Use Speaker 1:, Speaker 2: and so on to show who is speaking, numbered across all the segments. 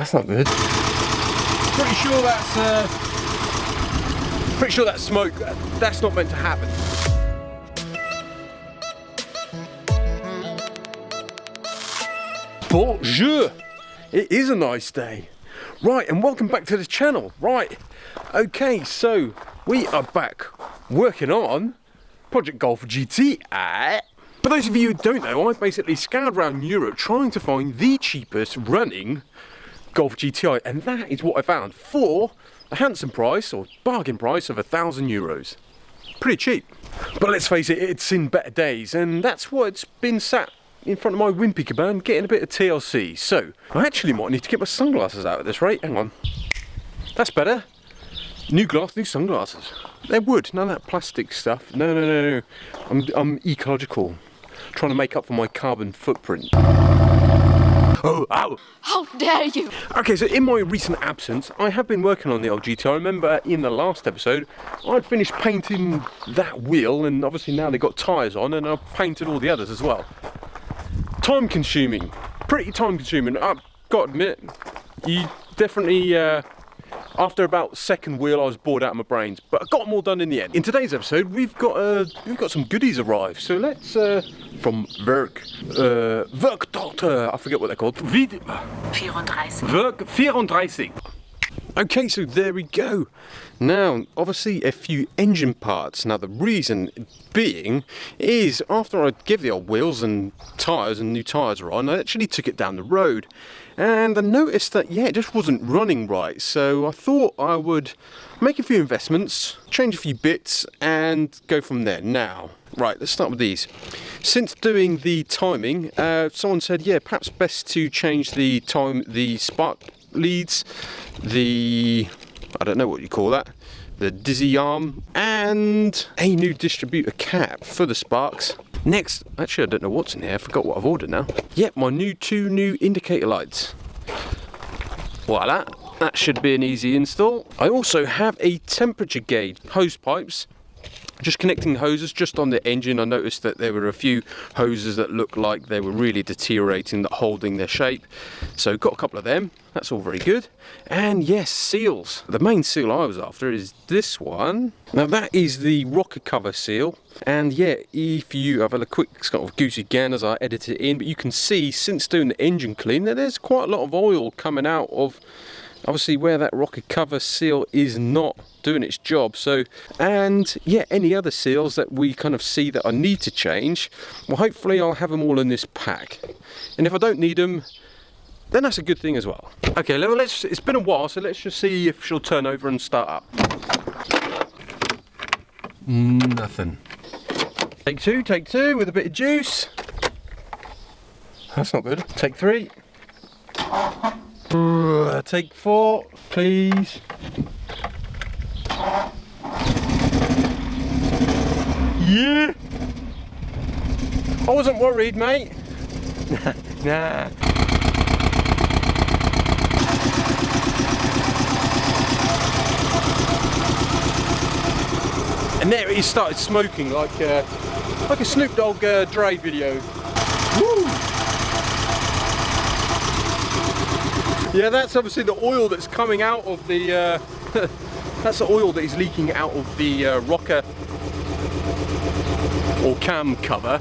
Speaker 1: That's not good. Pretty sure that's smoke. That's not meant to happen. Bonjour! It is a nice day. Right, and welcome back to the channel. Right, okay, so we are back working on Project Golf GTI. For those of you who don't know, I basically scoured around Europe trying to find the cheapest running Golf GTI, and that is what I found for a handsome price, or bargain price, of €1,000. Pretty cheap. But let's face it, it's seen better days, and that's why it's been sat in front of my wimpy cabin getting a bit of TLC. So I actually might need to get my sunglasses out at this rate. Hang on. That's better. New glass, new sunglasses. They're wood, none of that plastic stuff. No. I'm ecological. Trying to make up for my carbon footprint. Oh, ow!
Speaker 2: How dare you!
Speaker 1: Okay, so in my recent absence, I have been working on the old GTI. I remember in the last episode, I'd finished painting that wheel, and obviously now they've got tyres on, and I've painted all the others as well. Time consuming, pretty time consuming. I've got to admit, you definitely, after about second wheel, I was bored out of my brains, but I got them all done in the end. In today's episode, we've got some goodies arrived. So let's from Werk Doctor, I forget what they're called. Werk 34. Okay, so there we go. Now, obviously a few engine parts. Now the reason being is after I give the old wheels and tyres and new tyres are on, I actually took it down the road. And I noticed that, yeah, it just wasn't running right. So I thought I would make a few investments, change a few bits, and go from there. Now, right, let's start with these. Since doing the timing, someone said, yeah, perhaps best to change the spark leads, I don't know what you call that, the dizzy arm, and a new distributor cap for the sparks. Next, actually I don't know what's in here, I forgot what I've ordered now. Yep, my two new indicator lights. Voila, that should be an easy install. I also have a temperature gauge, hose pipes. Just connecting hoses just on the engine. I noticed that there were a few hoses that looked like they were really deteriorating, that holding their shape. So got a couple of them. That's all very good. And yes, seals. The main seal I was after is this one. Now that is the rocker cover seal. And yeah, if you have a quick sort of goosey gander as I edit it in, but you can see since doing the engine clean that there's quite a lot of oil coming out of obviously where that rocker cover seal is not doing its job. So, and yeah, any other seals that we kind of see that I need to change, well, hopefully I'll have them all in this pack. And if I don't need them, then that's a good thing as well. Okay, well, it's been a while, so let's just see if she'll turn over and start up. Nothing. Take two with a bit of juice. That's not good. Take 3. Take 4, please. Yeah. I wasn't worried, mate. Nah. And there he started smoking like a Snoop Dogg Dre video. Woo. Yeah, that's obviously the oil that's coming out of the, that's the oil that is leaking out of the rocker or cam cover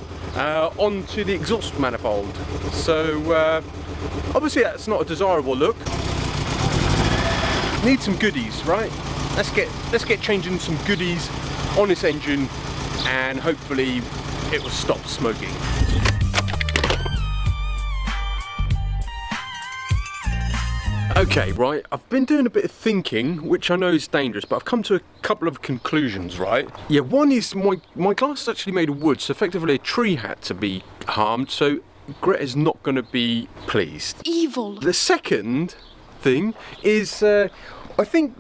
Speaker 1: onto the exhaust manifold. So obviously that's not a desirable look. Need some goodies, right? Let's get changing some goodies on this engine, and hopefully it will stop smoking. Okay, right, I've been doing a bit of thinking, which I know is dangerous, but I've come to a couple of conclusions, right? Yeah, one is my glass is actually made of wood, so effectively a tree had to be harmed, so Greta's not going to be pleased.
Speaker 2: Evil.
Speaker 1: The second thing is, I think,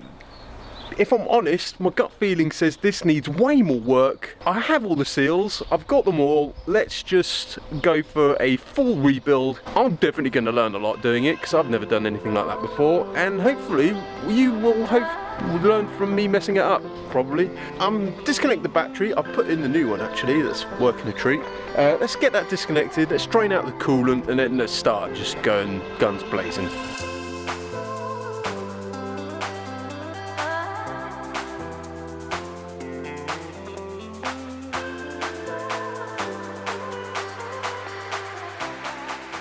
Speaker 1: if I'm honest, my gut feeling says this needs way more work. I have all the seals, I've got them all. Let's just go for a full rebuild. I'm definitely going to learn a lot doing it because I've never done anything like that before, and hopefully you will learn from me messing it up, probably. Disconnect the battery. I've put in the new one actually, that's working a treat. Let's get that disconnected, let's drain out the coolant, and then let's start just going guns blazing.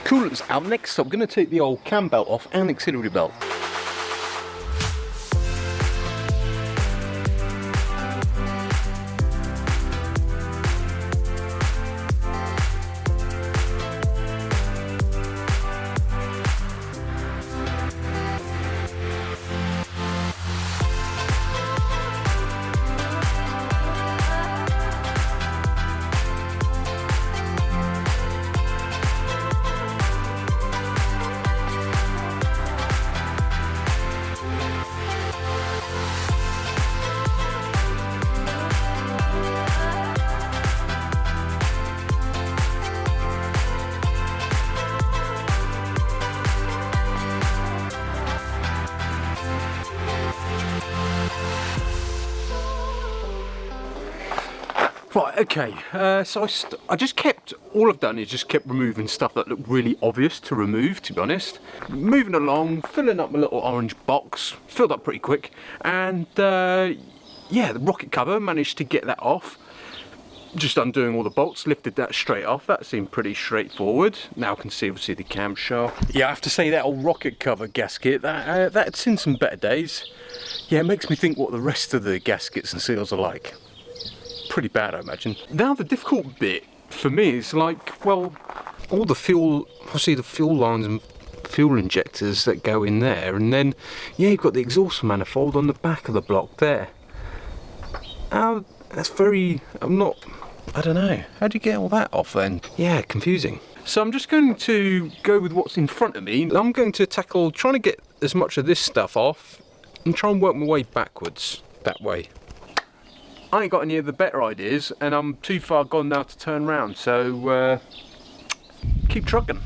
Speaker 1: Coolant's out. Next up, I'm going to take the old cam belt off and auxiliary belt. Right, okay, so I just kept, all I've done is just kept removing stuff that looked really obvious to remove, to be honest. Moving along, filling up my little orange box, filled up pretty quick, and yeah, the rocket cover, managed to get that off. Just undoing all the bolts, lifted that straight off. That seemed pretty straightforward. Now I can see obviously the camshaft. Yeah, I have to say that old rocket cover gasket, that's seen some better days. Yeah, it makes me think what the rest of the gaskets and seals are like. Pretty bad, I imagine. Now the difficult bit for me is like, well, all the fuel, obviously the fuel lines and fuel injectors that go in there, and then yeah, you've got the exhaust manifold on the back of the block there. That's very, I don't know, how do you get all that off then? Yeah, confusing. So I'm just going to go with what's in front of me. I'm going to tackle trying to get as much of this stuff off and try and work my way backwards that way. I ain't got any of the better ideas, and I'm too far gone now to turn around, so keep trucking.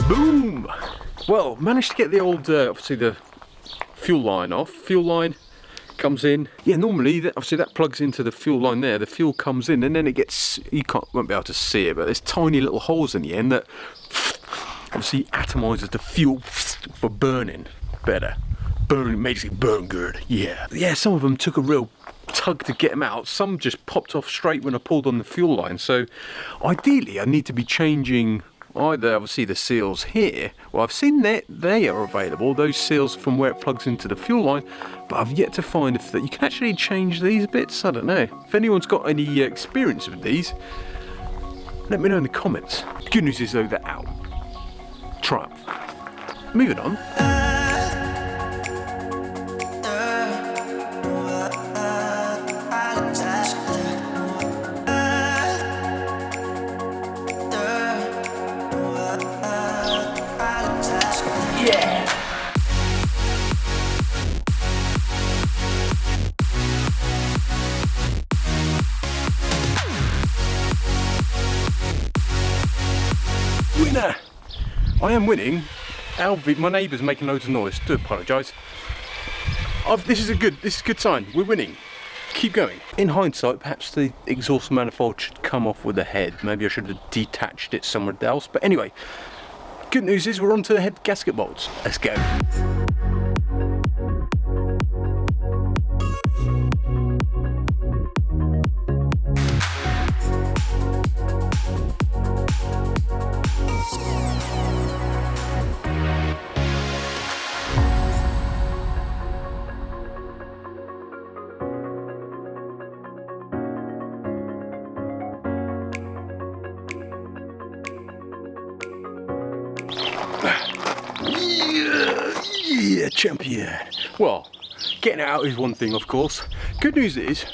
Speaker 1: Boom! Well, managed to get the old, obviously the fuel line off. Fuel line comes in. Yeah, normally, obviously that plugs into the fuel line there. The fuel comes in and then it gets, won't be able to see it, but there's tiny little holes in the end that obviously atomises the fuel for burning better. Burn, makes it burn good, yeah. Yeah, some of them took a real tug to get them out. Some just popped off straight when I pulled on the fuel line. So ideally I need to be changing either obviously the seals here. Well, I've seen that they are available, those seals from where it plugs into the fuel line, but I've yet to find if that you can actually change these bits. I don't know. If anyone's got any experience with these, let me know in the comments. The good news is though, they're out. Triumph. Moving on. Winner! I am winning. Alvy, my neighbour's making loads of noise. Do apologise. This is a good sign. We're winning. Keep going. In hindsight, perhaps the exhaust manifold should come off with the head. Maybe I should have detached it somewhere else. But anyway, good news is we're on to the head gasket bolts. Let's go. champion. Well, getting it out is one thing, of course. Good news is,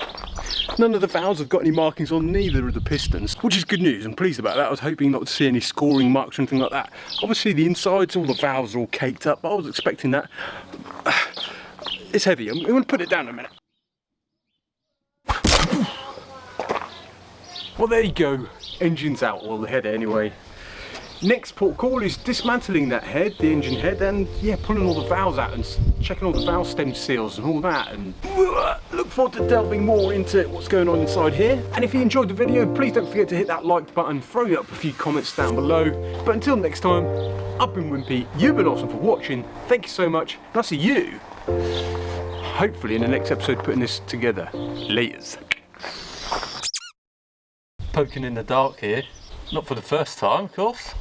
Speaker 1: none of the valves have got any markings on neither of the pistons, which is good news. I'm pleased about that. I was hoping not to see any scoring marks or anything like that. Obviously the insides, all the valves are all caked up, but I was expecting that. It's heavy. I'm going to put it down in a minute. Well, there you go. Engine's out, well, the header anyway. Next port call is dismantling that head, the engine head, and yeah, pulling all the valves out and checking all the valve stem seals and all that, and look forward to delving more into what's going on inside here. And if you enjoyed the video, please don't forget to hit that like button, throw up a few comments down below. But until next time, I've been Wimpy, you've been awesome for watching, thank you so much, and I'll see you hopefully in the next episode putting this together. Laters. Poking in the dark here, not for the first time, of course.